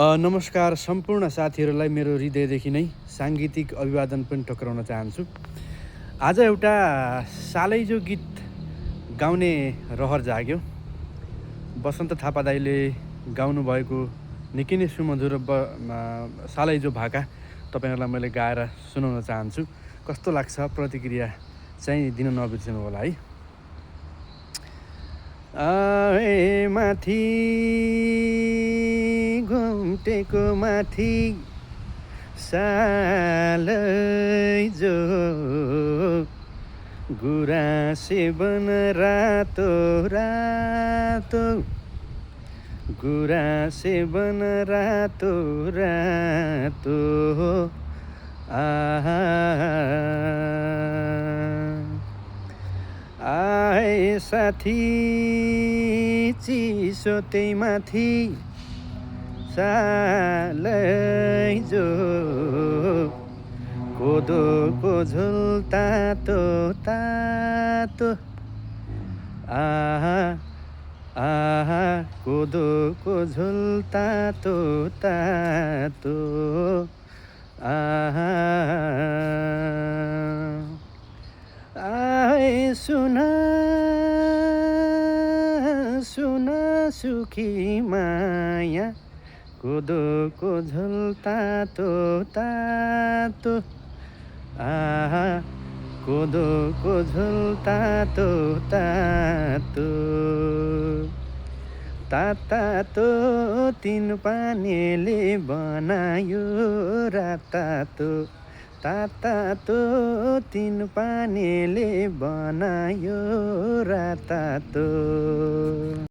नमस्कार सम्पूर्ण साथीहरूलाई मेरो हृदयदेखि नै साङ्गीतिक अभिवादन पनि टक्राउन चाहन्छु। आज एउटा सालैजो गीत गाउने रहर जाग्यो। बसन्त थापा दाइले गाउनुभएको निकै नै सुमधुर सालैजो भाका तपाईँहरूलाई मैले गाएर सुनाउन चाहन्छु। कस्तो लाग्छ प्रतिक्रिया चाहिँ दिन नबिर्सनु होला है। माथि घुम्टेको माथि सालैजो गुराँसे बन रातो रातो गुराँसे बन रातो रातो आए साथी चिसो त्यही माथि सालैजो कोदोको झोल तातो तातो कोदोको झोल तातो तातो आए सुना सुना सुखी माया कोदोको झोल तातो तातो कोदोको झोल तातो तातो तातो तिन पानीले बनायो रातातो तातो तिन पानीले बनायो रातातो।